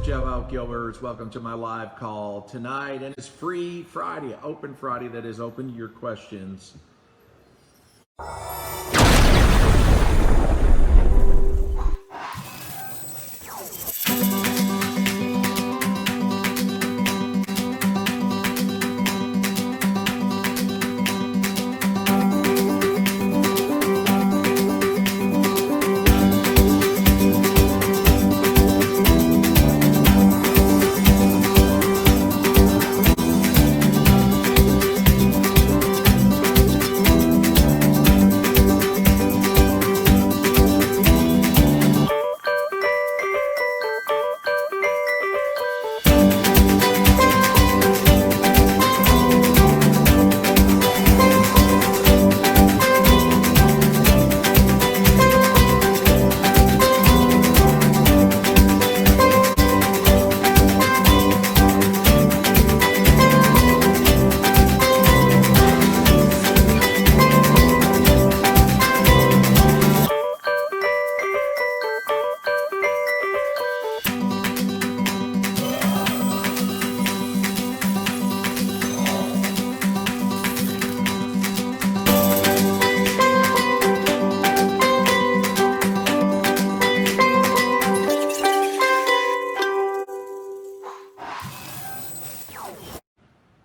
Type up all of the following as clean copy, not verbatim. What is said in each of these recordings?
Jeff Altgilbers. Welcome to my live call tonight, and it's free Friday, open Friday. That is open to your questions.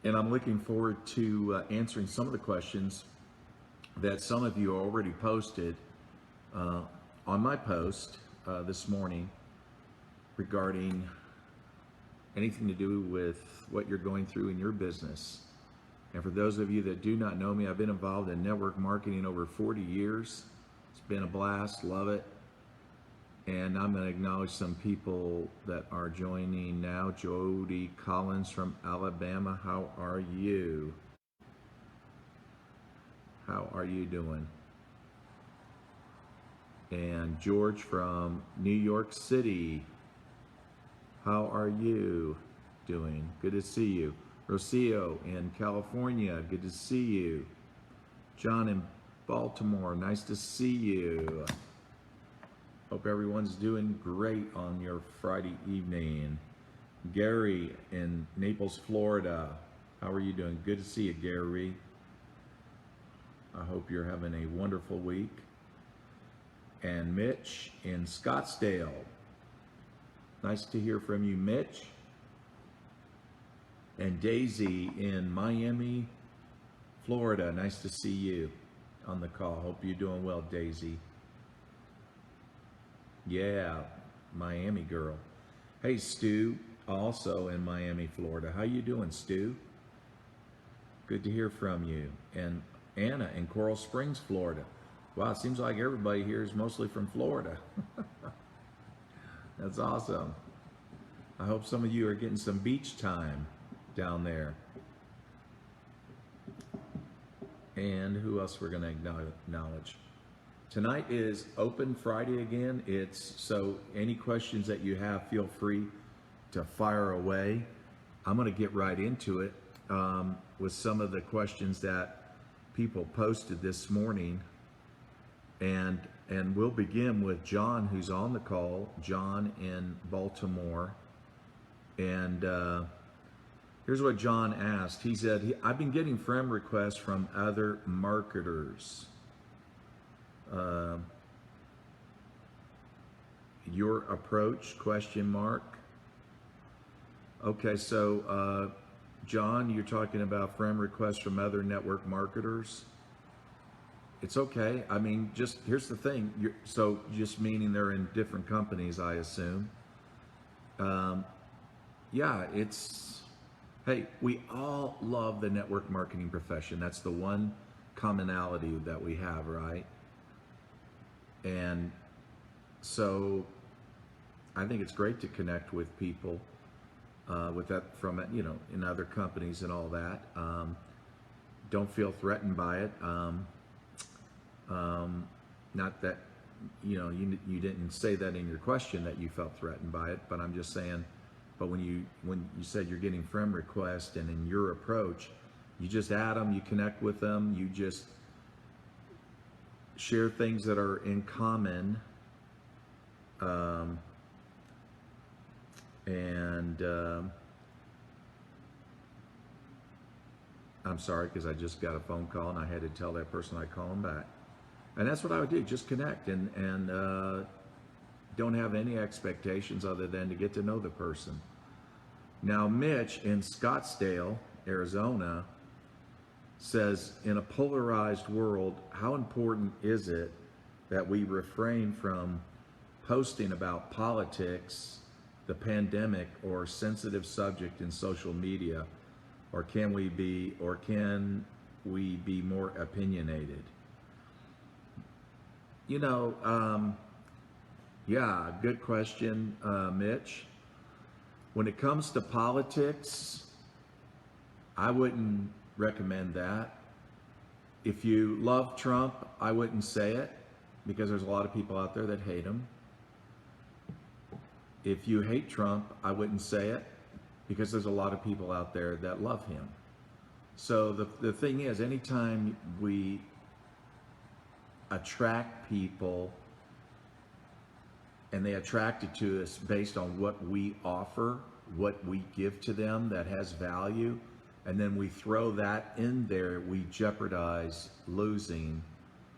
And I'm looking forward to answering some of the questions that some of you already posted on my post this morning regarding anything to do with what you're going through in your business. And for those of you that do not know me, I've been involved in network marketing over 40 years. It's been a blast, love it. And I'm going to acknowledge some people that are joining now. Jody Collins from Alabama, how are you? How are you doing? And George from New York City, how are you doing? Good to see you. Rocio in California, good to see you. John in Baltimore, nice to see you. Hope everyone's doing great on your Friday evening. Gary in Naples, Florida. How are you doing? Good to see you, Gary. I hope you're having a wonderful week. And Mitch in Scottsdale. Nice to hear from you, Mitch. And Daisy in Miami, Florida. Nice to see you on the call. Hope you're doing well, Daisy. Yeah, Miami girl. Hey, Stu, also in Miami, Florida. How you doing, Stu? Good to hear from you. And Anna in Coral Springs, Florida. Wow, it seems like everybody here is mostly from Florida. That's awesome. I hope some of you are getting some beach time down there. And who else we're going to acknowledge? Tonight is open Friday again. So any questions that you have, feel free to fire away. I'm going to get right into it with some of the questions that people posted this morning. And we'll begin with John, who's on the call. John in Baltimore. And here's what John asked. He said, I've been getting friend requests from other marketers. Your approach, question mark. Okay, so John, you're talking about friend requests from other network marketers. It's okay. I mean, just here's the thing. So just meaning they're in different companies, I assume. Yeah, hey, we all love the network marketing profession. That's the one commonality that we have, right? And so I think it's great to connect with people with that from, in other companies and all that. Don't feel threatened by it. Not that, you didn't say that in your question that you felt threatened by it, but I'm just saying, but when you said you're getting friend requests and in your approach, you just add them, you connect with them, you just share things that are in common, And I'm sorry because I just got a phone call and I had to tell that person I'd call him back. And that's what I would do, just connect and don't have any expectations other than to get to know the person. Now, Mitch in Scottsdale, Arizona, says, in a polarized world, how important is it that we refrain from posting about politics, the pandemic, or sensitive subject in social media, or can we be more opinionated? You know, yeah, good question, Mitch. When it comes to politics, I wouldn't recommend that. If you love Trump, I wouldn't say it because there's a lot of people out there that hate him. If you hate Trump, I wouldn't say it because there's a lot of people out there that love him. So the thing is, anytime we attract people and they attracted to us based on what we offer, what we give to them that has value, and then we throw that in there, we jeopardize losing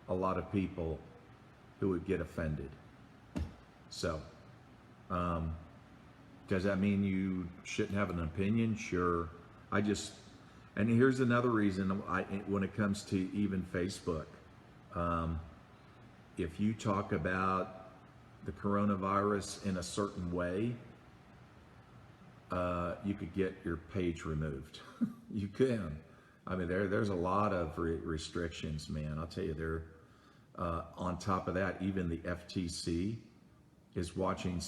a lot of people who would get offended. So, does that mean you shouldn't have an opinion? Sure. And here's another reason when it comes to even Facebook. If you talk about the coronavirus in a certain way, you could get your page removed. You can. I mean, there's a lot of restrictions, man. I'll tell you, on top of that, even the FTC is watching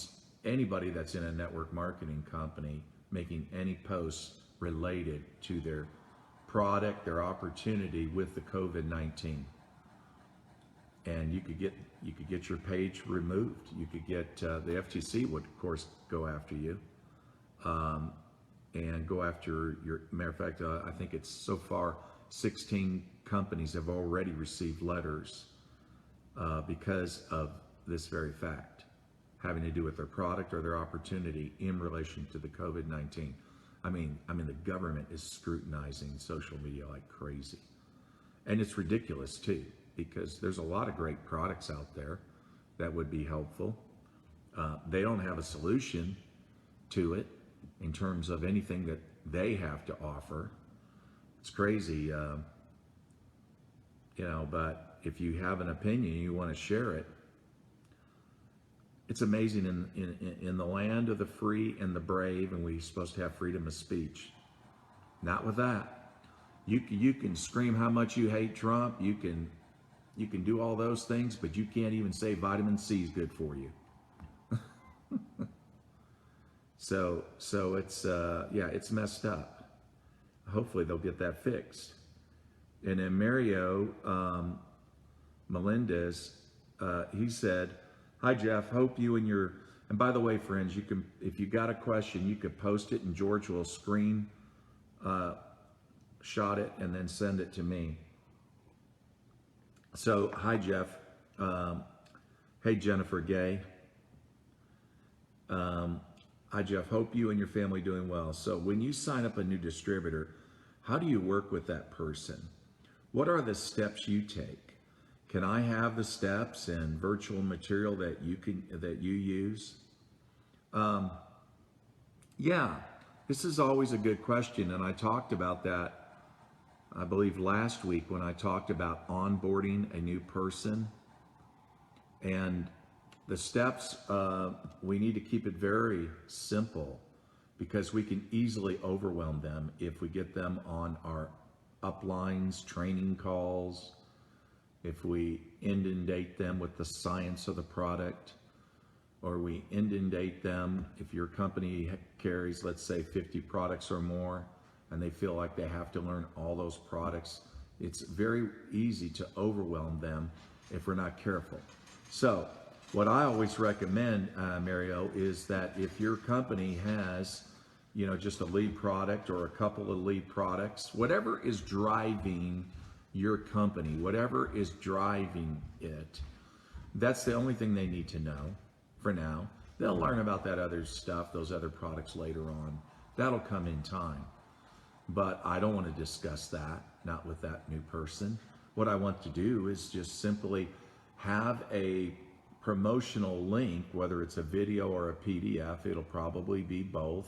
anybody that's in a network marketing company making any posts related to their product, their opportunity with the COVID-19. And you could get your page removed. You could get the FTC would of course go after you, and go after your. Matter of fact, I think it's so far 16 companies have already received letters because of this very fact, having to do with their product or their opportunity in relation to the COVID-19. I mean, the government is scrutinizing social media like crazy, and it's ridiculous too, because there's a lot of great products out there that would be helpful. They don't have a solution to it in terms of anything that they have to offer. It's crazy, but if you have an opinion, you want to share it. It's amazing in the land of the free and the brave, and we're supposed to have freedom of speech. Not with that. You can scream how much you hate Trump. You can do all those things, but you can't even say vitamin C is good for you. So it's it's messed up. Hopefully they'll get that fixed. And then Mario Melendez, he said, "Hi Jeff, hope you and your." And by the way, friends, you can, if you got a question, you could post it, and George will screen shot it and then send it to me. So, hi Jeff. Hey Jennifer Gay. Hi Jeff, hope you and your family doing well. So when you sign up a new distributor, how do you work with that person? What are the steps you take? Can I have the steps and virtual material that you use? Yeah, this is always a good question, and I talked about that, I believe last week when I talked about onboarding a new person. And the steps, we need to keep it very simple because we can easily overwhelm them if we get them on our uplines, training calls, if we inundate them with the science of the product, or we inundate them, if your company carries, let's say 50 products or more, and they feel like they have to learn all those products, it's very easy to overwhelm them if we're not careful. So what I always recommend, Mario, is that if your company has, just a lead product or a couple of lead products, whatever is driving your company, whatever is driving it, that's the only thing they need to know for now. They'll learn about that other stuff, those other products later on. That'll come in time. But I don't want to discuss that, not with that new person. What I want to do is just simply have a promotional link, whether it's a video or a PDF, it'll probably be both,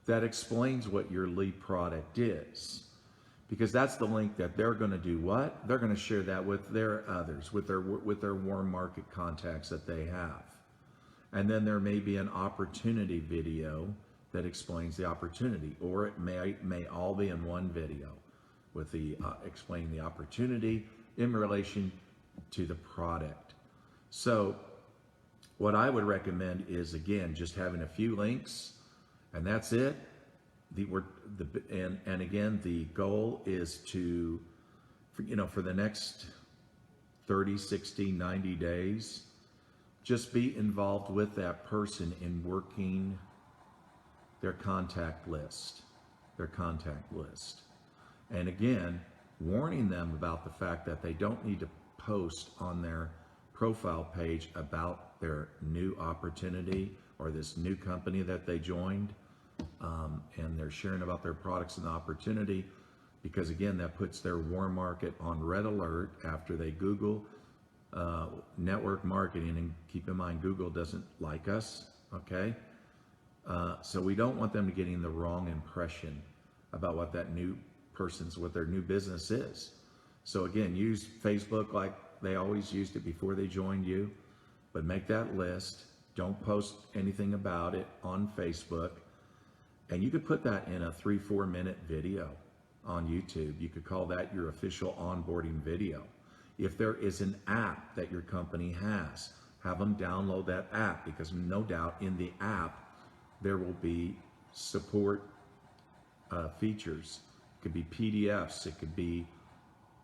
that explains what your lead product is. Because that's the link that they're going to do what? They're going to share that with their others, with their warm market contacts that they have. And then there may be an opportunity video that explains the opportunity, or it may all be in one video with the explaining the opportunity in relation to the product. So what I would recommend is, again, just having a few links, and that's it. And again, the goal is to, for the next 30, 60, 90 days, just be involved with that person in working their contact list. And again, warning them about the fact that they don't need to post on their profile page about their new opportunity or this new company that they joined. And they're sharing about their products and the opportunity, because again, that puts their warm market on red alert after they Google network marketing. And keep in mind, Google doesn't like us, okay? So we don't want them to getting the wrong impression about what that new what their new business is. So again, use Facebook like they always used it before they joined you, but make that list. Don't post anything about it on Facebook. And you could put that in a 3-4 minute video on YouTube. You could call that your official onboarding video. If there is an app that your company has, have them download that app, because no doubt in the app there will be support features. It could be PDFs, it could be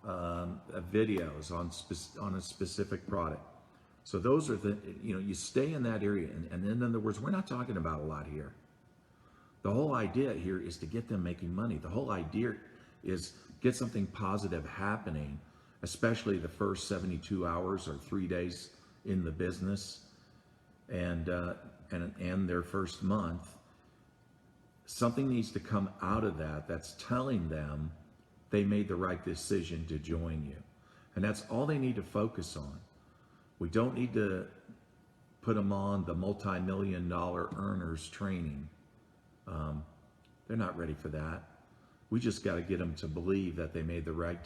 videos on a specific product. So those are the, you stay in that area. And in other words, we're not talking about a lot here. The whole idea here is to get them making money. The whole idea is get something positive happening, especially the first 72 hours or 3 days in the business and their first month. Something needs to come out of that that's telling them they made the right decision to join you. And that's all they need to focus on. We don't need to put them on the multi-million-dollar earners training. They're not ready for that. We just got to get them to believe that they made the right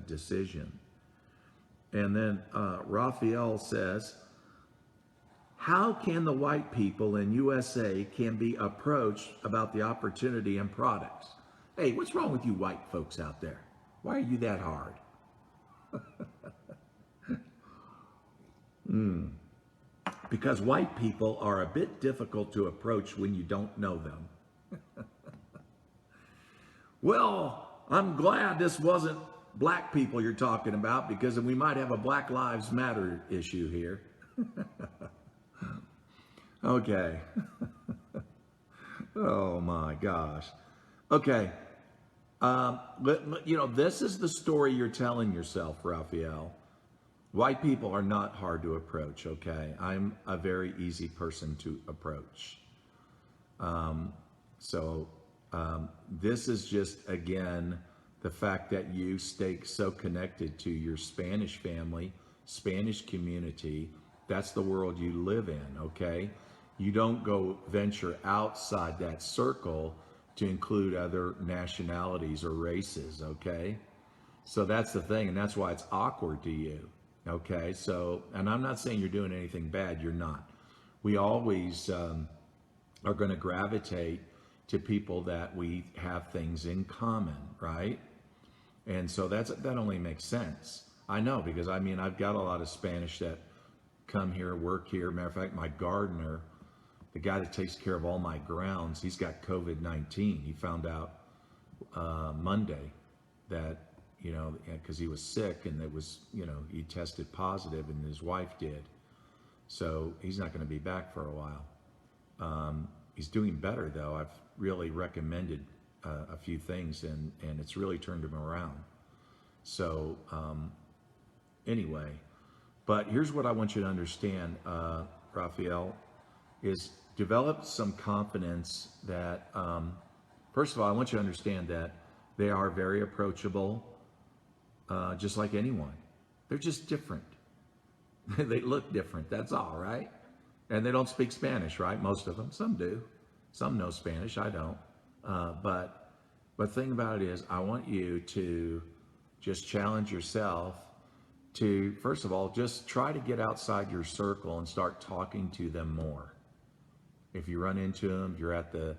decision. And then Raphael says, how can the white people in USA can be approached about the opportunity and products? Hey, what's wrong with you white folks out there? Why are you that hard? Because white people are a bit difficult to approach when you don't know them. Well, I'm glad this wasn't black people you're talking about, because we might have a Black Lives Matter issue here. Okay. Oh my gosh. Okay. This is the story you're telling yourself, Raphael. White people are not hard to approach, okay? I'm a very easy person to approach. This is just, again, the fact that you stay so connected to your Spanish family, Spanish community. That's the world you live in, okay? You don't go venture outside that circle to include other nationalities or races, okay? So that's the thing, and that's why it's awkward to you, okay? So, and I'm not saying you're doing anything bad, you're not. We always are going to gravitate to people that we have things in common, right? And so that only makes sense. I know, because I've got a lot of Spanish that come here, work here. Matter of fact, my gardener, the guy that takes care of all my grounds, he's got COVID-19. He found out Monday that, because he was sick, and it was, he tested positive, and his wife did. So he's not going to be back for a while. He's doing better, though. I've really recommended a few things, and it's really turned him around. So anyway, but here's what I want you to understand, Raphael. is develop some confidence that, first of all, I want you to understand that they are very approachable, just like anyone. They're just different. They look different, that's all, right? And they don't speak Spanish, right? Most of them. Some do. Some know Spanish, I don't. But the thing about it is, I want you to just challenge yourself to, first of all, just try to get outside your circle and start talking to them more. If you run into them, you're at the,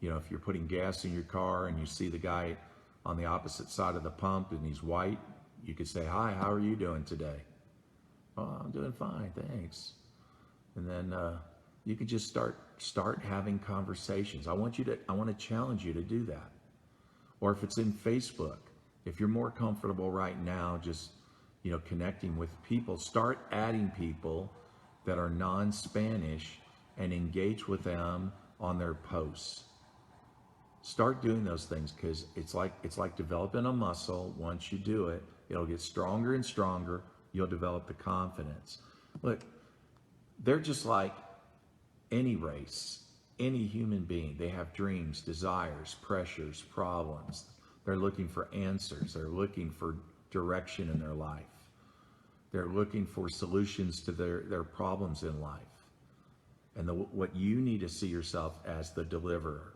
if you're putting gas in your car and you see the guy on the opposite side of the pump and he's white, you could say, "Hi, how are you doing today?" "Oh, I'm doing fine, thanks." And then you could just start having conversations. I want to challenge you to do that. Or if it's in Facebook, if you're more comfortable right now, just connecting with people, start adding people that are non-Spanish and engage with them on their posts. Start doing those things, because it's like developing a muscle. Once you do it, it'll get stronger and stronger. You'll develop the confidence. Look, they're just like any race, any human being. They have dreams, desires, pressures, problems. They're looking for answers. They're looking for direction in their life. They're looking for solutions to their problems in life. And what you need to see yourself as the deliverer.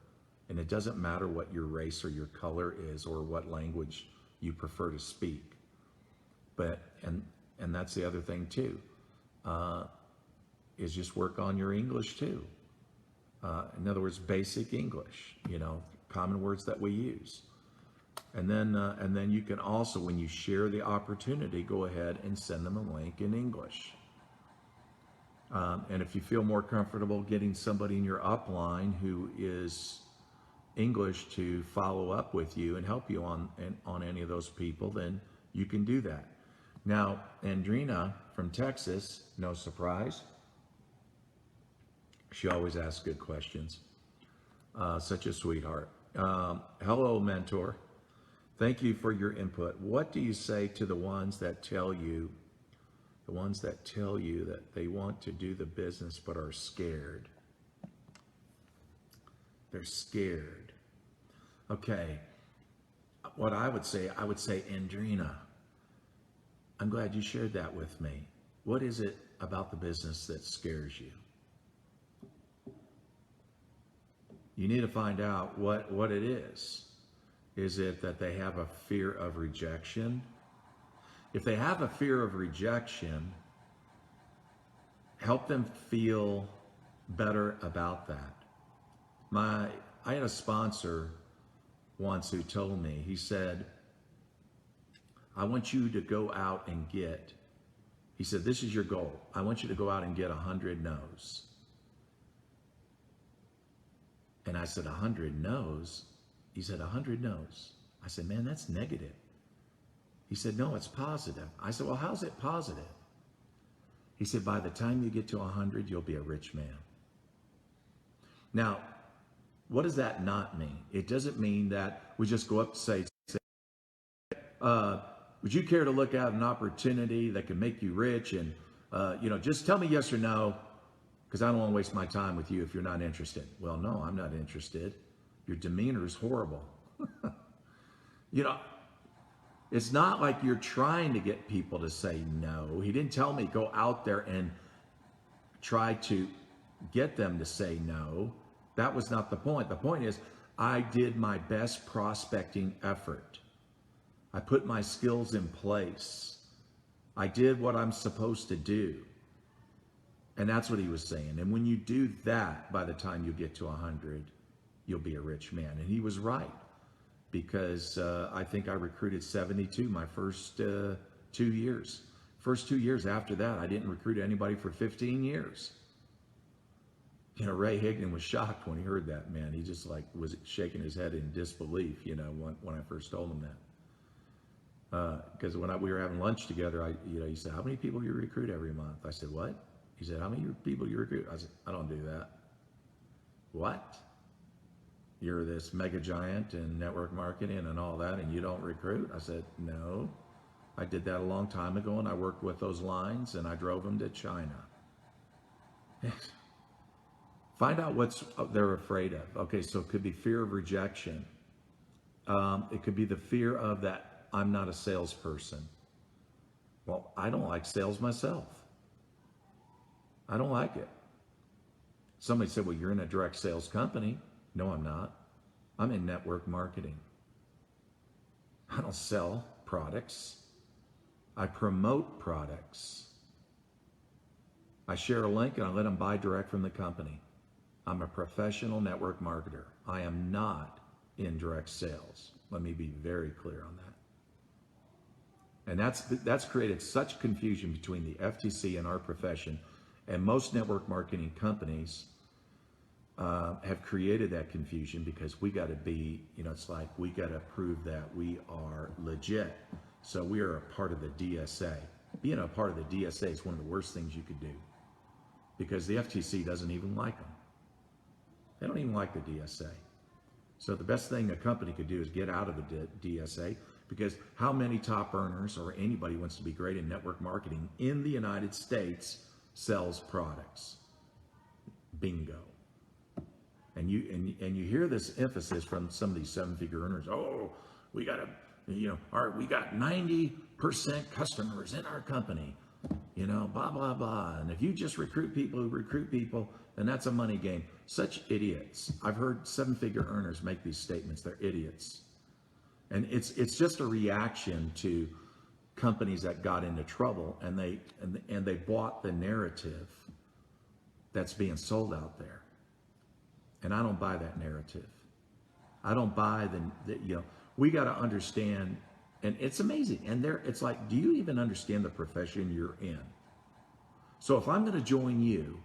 And it doesn't matter what your race or your color is or what language you prefer to speak. But, and that's the other thing too, is just work on your English too. In other words, basic English, common words that we use. And then you can also, when you share the opportunity, go ahead and send them a link in English. And if you feel more comfortable getting somebody in your upline who is English to follow up with you and help you on any of those people, then you can do that. Now, Andrina from Texas, no surprise. She always asks good questions. Such a sweetheart. Hello, mentor. Thank you for your input. What do you say to the ones that tell you that they want to do the business but are scared? They're scared. Okay. What I would say, Andrina, I'm glad you shared that with me. What is it about the business that scares you? You need to find out what it is. Is it that they have a fear of rejection? If they have a fear of rejection, help them feel better about that. I had a sponsor once who told me, he said, "I want you to go out and get," he said, "this is your goal. I want you to go out and get 100 no's." And I said, 100 no's? He said, 100 no's. I said, "Man, that's negative." He said, "No, it's positive." I said, "Well, how's it positive?" He said, "By the time you get to 100, you'll be a rich man." Now, what does that not mean? It doesn't mean that we just go up to say, would you care to look at an opportunity that can make you rich? And, just tell me yes or no, because I don't want to waste my time with you if you're not interested. Well, no, I'm not interested. Your demeanor is horrible. It's not like you're trying to get people to say no. He didn't tell me go out there and try to get them to say no. That was not the point. The point is, I did my best prospecting effort. I put my skills in place. I did what I'm supposed to do. And that's what he was saying. And when you do that, by the time you get to 100, you'll be a rich man. And he was right, because I think I recruited 72 my first 2 years. First 2 years after that, I didn't recruit anybody for 15 years. Ray Higdon was shocked when he heard that, man. He just was shaking his head in disbelief, when I first told him that. Because when we were having lunch together, he said, "How many people you recruit every month?" I said, "What?" He said, "How many people you recruit?" I said, "I don't do that." "What? You're this mega giant in network marketing and all that, and you don't recruit?" I said, "No, I did that a long time ago, and I worked with those lines, and I drove them to China." Find out what they're afraid of. Okay, so it could be fear of rejection. It could be the fear of that I'm not a salesperson. Well, I don't like sales myself. I don't like it. Somebody said, well, you're in a direct sales company. No, I'm not. I'm in network marketing. I don't sell products. I promote products. I share a link and I let them buy direct from the company. I'm a professional network marketer. I am not in direct sales. Let me be very clear on that. And that's created such confusion between the FTC and our profession. And most network marketing companies have created that confusion because we got to be, it's like we got to prove that we are legit. So we are a part of the DSA. Being a part of the DSA is one of the worst things you could do because the FTC doesn't even like them. They don't even like the DSA. So the best thing a company could do is get out of the DSA, because how many top earners or anybody wants to be great in network marketing in the United States sells products? Bingo. And you hear this emphasis from some of these seven-figure earners. Oh, we got we got 90% customers in our company. Blah blah blah. And if you just recruit people, then that's a money game. Such idiots. I've heard seven-figure earners make these statements. They're idiots. And it's just a reaction to companies that got into trouble and they bought the narrative that's being sold out there. And I don't buy that narrative. I don't buy we got to understand, and it's amazing. And it's like, do you even understand the profession you're in? So if I'm going to join you,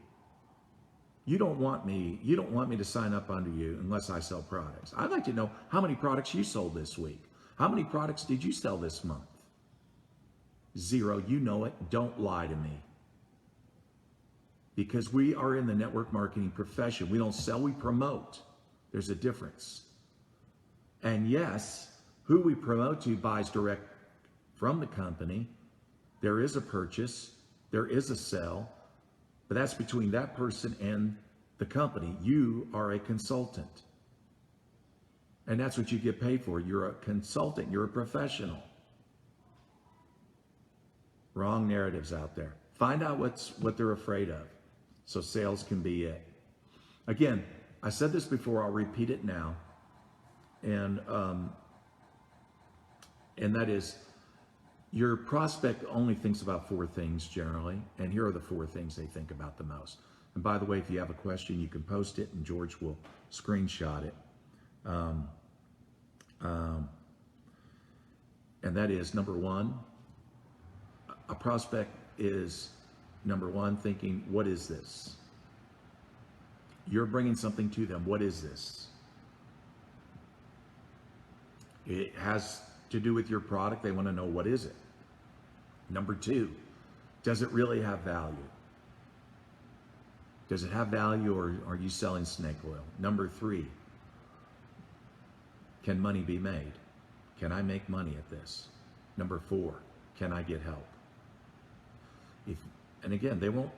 you don't want me to sign up under you unless I sell products. I'd like to know how many products you sold this week. How many products did you sell this month? 0, you know it. Don't lie to me. Because we are in the network marketing profession. We don't sell, we promote. There's a difference. And yes, who we promote to buys direct from the company. There is a purchase, there is a sell, but that's between that person and the company. You are a consultant. And that's what you get paid for. You're a consultant, you're a professional. Wrong narratives out there. Find out what they're afraid of, so sales can be it. Again, I said this before, I'll repeat it now. And that is, your prospect only thinks about 4 things generally, and here are the 4 things they think about the most. And by the way, if you have a question, you can post it and George will screenshot it. And that is, number 1, a prospect is, number 1, thinking, what is this? You're bringing something to them. What is this? It has to do with your product. They want to know, what is it? Number 2, does it really have value? Does it have value, or are you selling snake oil? Number 3, can money be made? Can I make money at this? Number 4, can I get help? And again, they won't,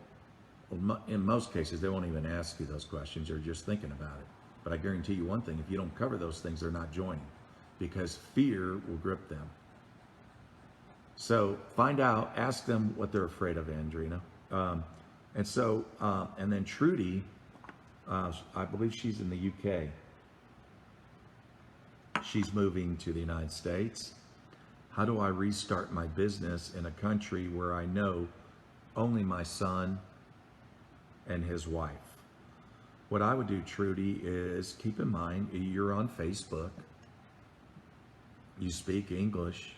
in most cases, they won't even ask you those questions. They're just thinking about it. But I guarantee you one thing, if you don't cover those things, they're not joining, because fear will grip them. So find out, ask them what they're afraid of, Andrina. And then Trudy, I believe she's in the UK. She's moving to the United States. How do I restart my business in a country where I know only my son and his wife? What I would do, Trudy, is keep in mind, you're on Facebook. You speak English.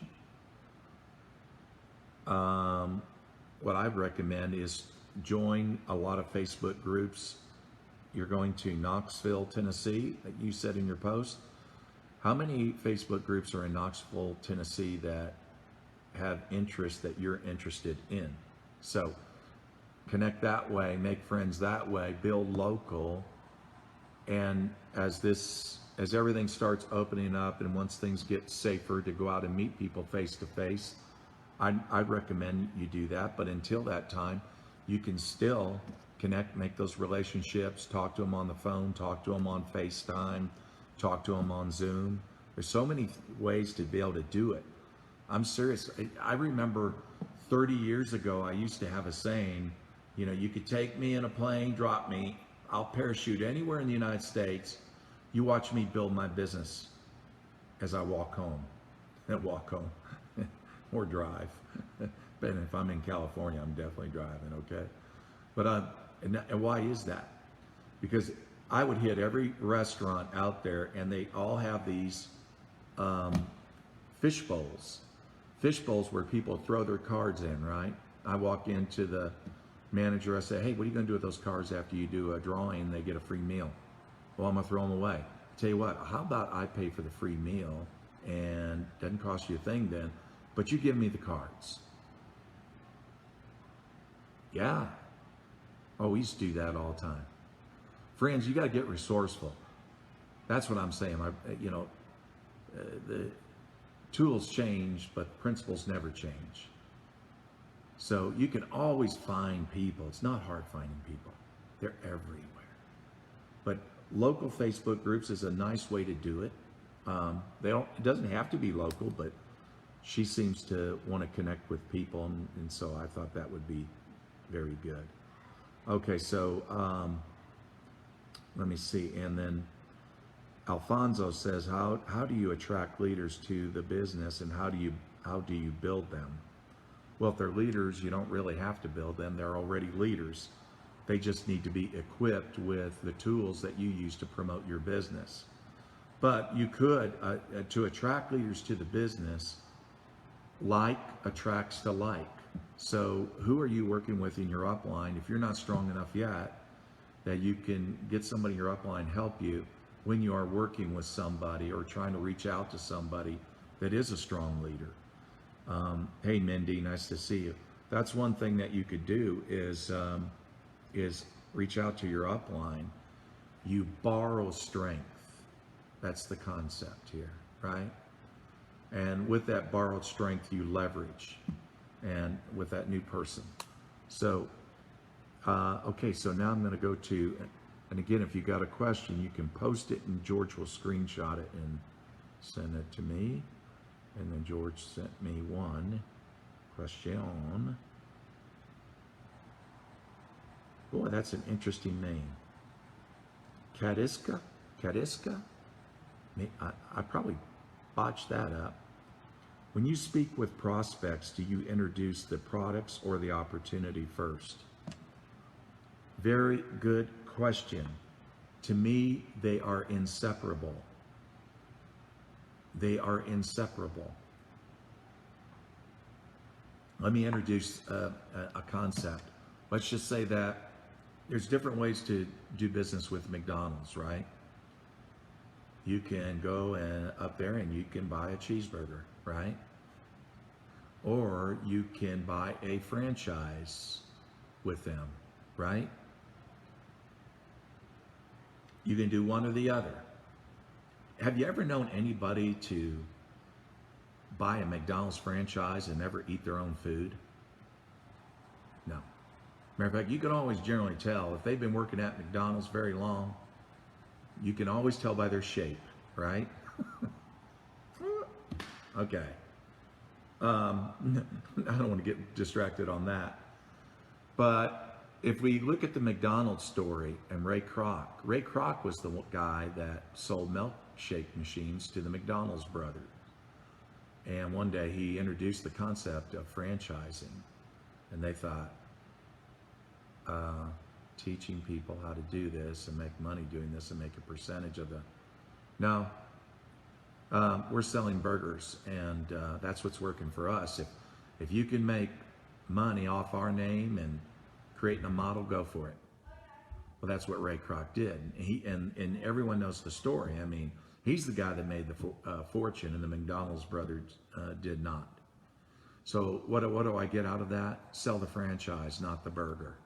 What I recommend is join a lot of Facebook groups. You're going to Knoxville, Tennessee, that you said in your post. How many Facebook groups are in Knoxville, Tennessee that have interests that you're interested in? So connect that way, make friends that way, build local. And as everything starts opening up and once things get safer to go out and meet people face to face, I'd recommend you do that. But until that time, you can still connect, make those relationships, talk to them on the phone, talk to them on FaceTime, talk to them on Zoom. There's so many ways to be able to do it. I'm serious. I remember 30 years ago, I used to have a saying, you know, you could take me in a plane, drop me, I'll parachute anywhere in the United States. You watch me build my business as I walk home or drive. But if I'm in California, I'm definitely driving, okay? But and why is that? Because I would hit every restaurant out there, and they all have these fish bowls where people throw their cards in, right? I walk into the manager, I say, hey, what are you going to do with those cards after you do a drawing and they get a free meal? Well, I'm going to throw them away. Tell you what, how about I pay for the free meal and doesn't cost you a thing then, but you give me the cards. Yeah. Oh, we used to do that all the time. Friends, you got to get resourceful. That's what I'm saying. The tools change, but principles never change. So you can always find people. It's not hard finding people. They're everywhere. But local Facebook groups is a nice way to do it. It doesn't have to be local, but she seems to want to connect with people, and so I thought that would be very good. Okay, so let me see. And then Alfonso says, how do you attract leaders to the business, and how do you build them? Well, if they're leaders, you don't really have to build them. They're already leaders. They just need to be equipped with the tools that you use to promote your business. But you could, to attract leaders to the business, like attracts to like. So who are you working with in your upline? If you're not strong enough yet, that you can get somebody in your upline help you when you are working with somebody or trying to reach out to somebody that is a strong leader. Hey, Mindy, nice to see you. That's one thing that you could do is reach out to your upline. You borrow strength. That's the concept here, right? And with that borrowed strength, you leverage, and with that new person. So, okay, so now I'm going to go to, and again, if you got a question, you can post it, and George will screenshot it and send it to me. And then George sent me one question. Boy, that's an interesting name. Kadiska? I probably botched that up. When you speak with prospects, do you introduce the products or the opportunity first? Very good question. To me, they are inseparable. They are inseparable. Let me introduce a concept. Let's just say that there's different ways to do business with McDonald's, right? You can go up there and you can buy a cheeseburger, right? Or you can buy a franchise with them, right? You can do one or the other. Have you ever known anybody to buy a McDonald's franchise and never eat their own food? No. Matter of fact, you can always generally tell if they've been working at McDonald's very long. You can always tell by their shape, right? Okay. I don't want to get distracted on that. But if we look at the McDonald's story and Ray Kroc was the guy that sold milkshake machines to the McDonald's brothers. And one day he introduced the concept of franchising. And they thought, teaching people how to do this and make money doing this and make a percentage of the... No, we're selling burgers, and that's what's working for us. If you can make money off our name and creating a model, go for it. Well, that's what Ray Kroc did. And everyone knows the story. I mean, he's the guy that made the fortune, and the McDonald's brothers did not. So what do I get out of that? Sell the franchise, not the burger.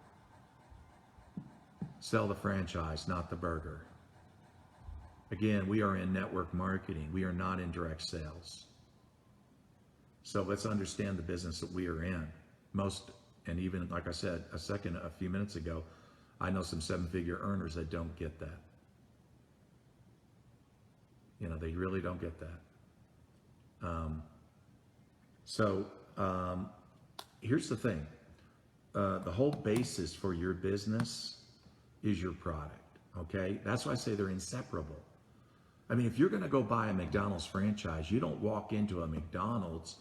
Sell the franchise, not the burger. Again, we are in network marketing. We are not in direct sales. So let's understand the business that we are in. And even like I said a few minutes ago, I know some 7-figure earners that don't get that. You know, they really don't get that. Here's the thing. The whole basis for your business is your product, okay? That's why I say they're inseparable. I mean, if you're gonna go buy a McDonald's franchise, you don't walk into a McDonald's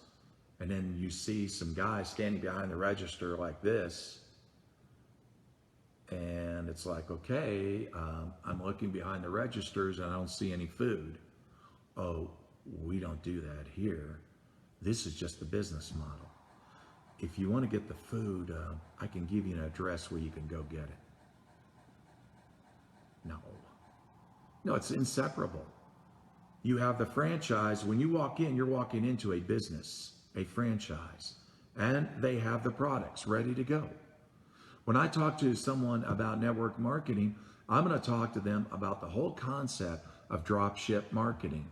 and then you see some guy standing behind the register like this, and it's like, okay, I'm looking behind the registers and I don't see any food. Oh, we don't do that here. This is just the business model. If you want to get the food, I can give you an address where you can go get it. No, it's inseparable. You have the franchise. When you walk in, you're walking into a business, a franchise, and they have the products ready to go. When I talk to someone about network marketing, I'm going to talk to them about the whole concept of drop ship marketing,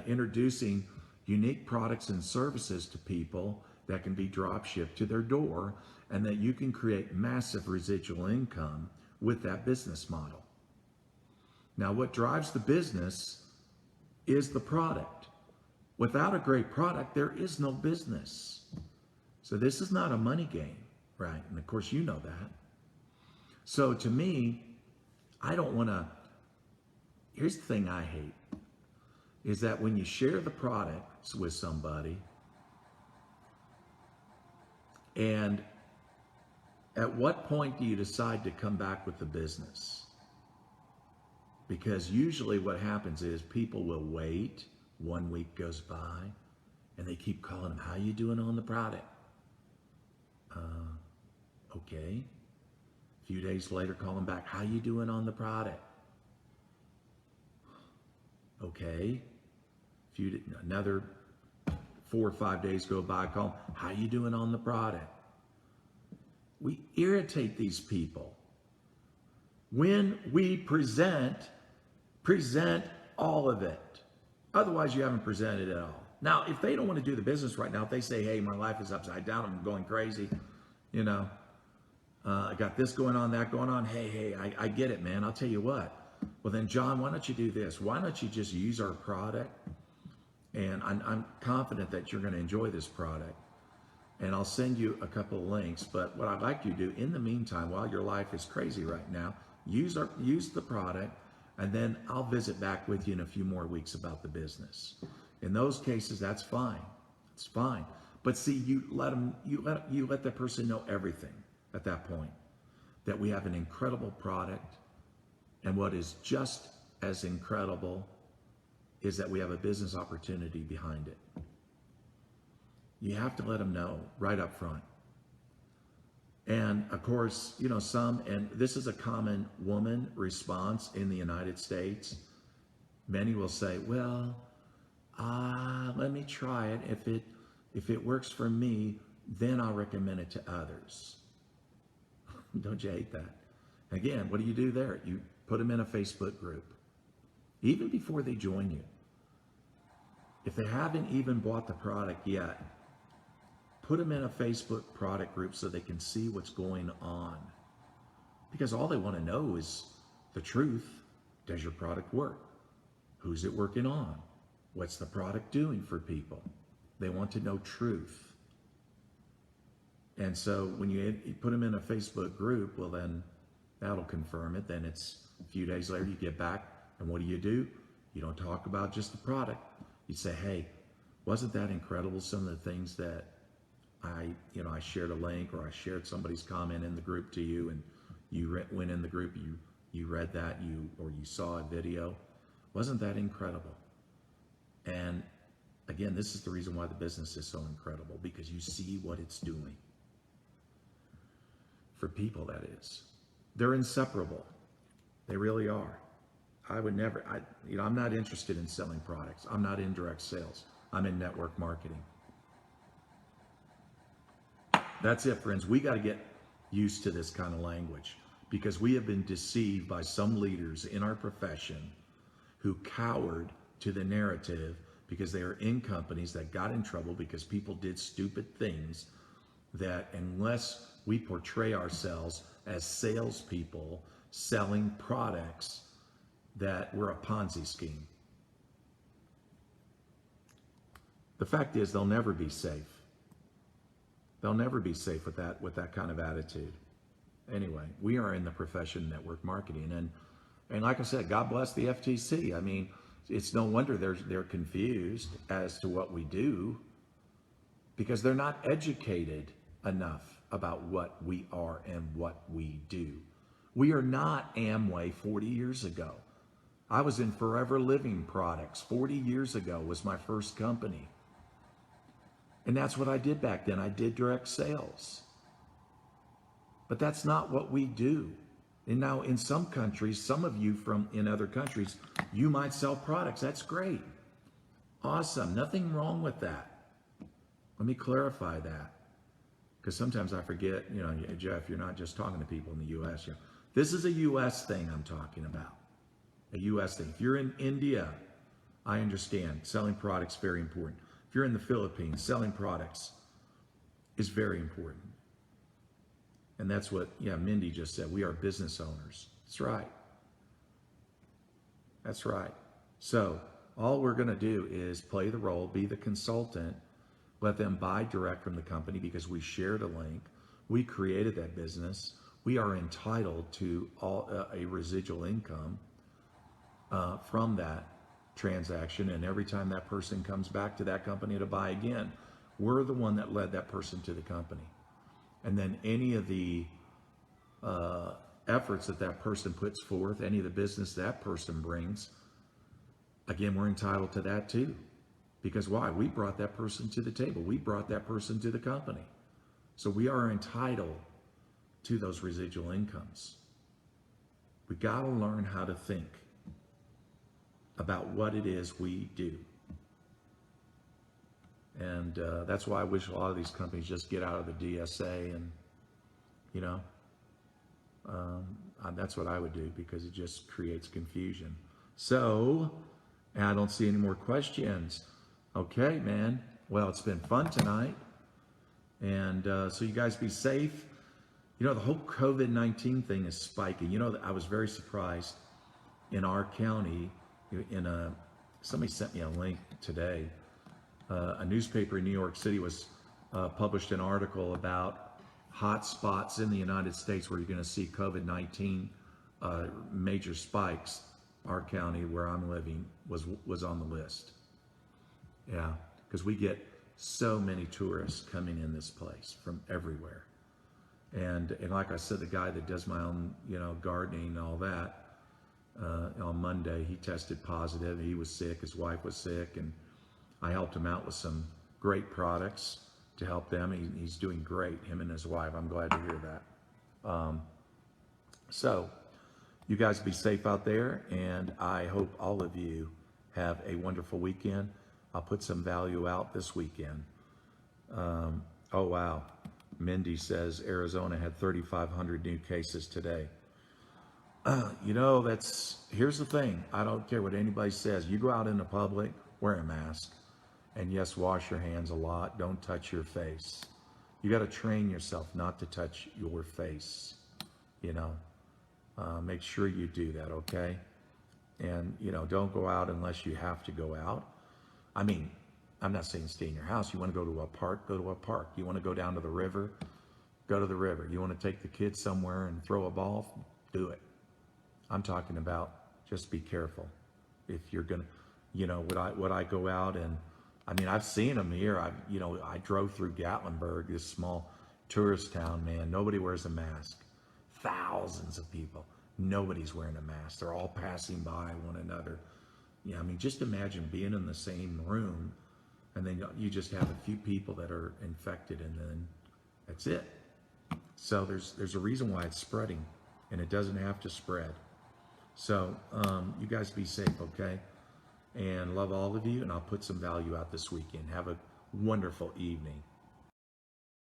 introducing unique products and services to people that can be drop shipped to their door, and that you can create massive residual income with that business model. Now, what drives the business is the product. Without a great product, there is no business. So this is not a money game, right? And of course, you know that. So to me, I don't want to, here's the thing I hate, is that when you share the products with somebody, and at what point do you decide to come back with the business? Because usually what happens is people will wait, 1 week goes by, and they keep calling them, how you doing on the product? Okay. A few days later, call them back, how you doing on the product? Okay. Another 4 or 5 days go by, call them, how you doing on the product? We irritate these people. When we present all of it. Otherwise, you haven't presented it all. Now, if they don't want to do the business right now, if they say, hey, my life is upside down, I'm going crazy, you know, I got this going on, that going on. Hey, I get it, man. I'll tell you what. Well, then, John, why don't you do this? Why don't you just use our product? And I'm confident that you're going to enjoy this product. And I'll send you a couple of links. But what I'd like you to do in the meantime, while your life is crazy right now, use the product, and then I'll visit back with you in a few more weeks about the business. In those cases, that's fine. It's fine. But see, you let that person know everything at that point, that we have an incredible product, and what is just as incredible is that we have a business opportunity behind it. You have to let them know right up front. And of course, you know, and this is a common woman response in the United States. Many will say, well, let me try it. If it works for me, then I'll recommend it to others. Don't you hate that? Again, what do you do there? You put them in a Facebook group, even before they join you. If they haven't even bought the product yet, put them in a Facebook product group so they can see what's going on. Because all they want to know is the truth. Does your product work? Who's it working on? What's the product doing for people? They want to know truth. And so when you put them in a Facebook group, well, then that'll confirm it. Then it's a few days later, you get back, and what do? You don't talk about just the product. You say, hey, wasn't that incredible? Some of the things that I shared a link, or I shared somebody's comment in the group to you, and you went in the group, you read that, or you saw a video. Wasn't that incredible? And again, this is the reason why the business is so incredible, because you see what it's doing. For people, that is. They're inseparable. They really are. I'm not interested in selling products. I'm not in direct sales. I'm in network marketing. That's it, friends. We got to get used to this kind of language, because we have been deceived by some leaders in our profession who cowered to the narrative because they are in companies that got in trouble because people did stupid things, that unless we portray ourselves as salespeople selling products, that we're a Ponzi scheme. The fact is, they'll never be safe. They'll never be safe with that kind of attitude. Anyway, we are in the profession of network marketing, and like I said, God bless the FTC. I mean, it's no wonder they're confused as to what we do, because they're not educated enough about what we are and what we do. We are not Amway 40 years ago. I was in Forever Living Products 40 years ago was my first company. And that's what I did back then. I did direct sales. But that's not what we do. And now in some countries, some of you in other countries, you might sell products. That's great. Awesome. Nothing wrong with that. Let me clarify that. Because sometimes I forget, Jeff, you're not just talking to people in the U.S. This is a U.S. thing I'm talking about. A U.S. thing. If you're in India, I understand. Selling products is very important. If you're in the Philippines, selling products is very important. And that's what, Mindy just said. We are business owners. That's right. That's right. So all we're going to do is play the role, be the consultant, let them buy direct from the company because we shared a link. We created that business. We are entitled to a residual income from that transaction. And every time that person comes back to that company to buy again, we're the one that led that person to the company. And then any of the efforts that person puts forth, any of the business that person brings, again, we're entitled to that too. Because why? We brought that person to the table. We brought that person to the company. So we are entitled to those residual incomes. We got to learn how to think about what it is we do. And that's why I wish a lot of these companies just get out of the DSA and, that's what I would do, because it just creates confusion. So, I don't see any more questions. Okay, man. Well, it's been fun tonight. And so you guys be safe. The whole COVID-19 thing is spiking. I was very surprised in our county. Somebody sent me a link today. A newspaper in New York City was published an article about hot spots in the United States where you're going to see COVID-19 major spikes. Our county, where I'm living, was on the list. Yeah, because we get so many tourists coming in this place from everywhere. And like I said, the guy that does my own, gardening and all that, on Monday, he tested positive. He was sick. His wife was sick, and I helped him out with some great products to help them. He's doing great, him and his wife. I'm glad to hear that. So you guys be safe out there, and I hope all of you have a wonderful weekend. I'll put some value out this weekend. Oh, wow. Mindy says Arizona had 3,500 new cases today. Here's the thing. I don't care what anybody says. You go out in the public, wear a mask. And yes, wash your hands a lot. Don't touch your face. You got to train yourself not to touch your face. Make sure you do that, okay? And, don't go out unless you have to go out. I mean, I'm not saying stay in your house. You want to go to a park, go to a park. You want to go down to the river, go to the river. You want to take the kids somewhere and throw a ball, do it. I'm talking about just be careful. If you're going to, would I go out and, I've seen them here. I drove through Gatlinburg, this small tourist town, man. Nobody wears a mask. Thousands of people. Nobody's wearing a mask. They're all passing by one another. Just imagine being in the same room, and then you just have a few people that are infected, and then that's it. So there's a reason why it's spreading, and it doesn't have to spread. So you guys be safe, okay? And love all of you, and I'll put some value out this weekend. Have a wonderful evening.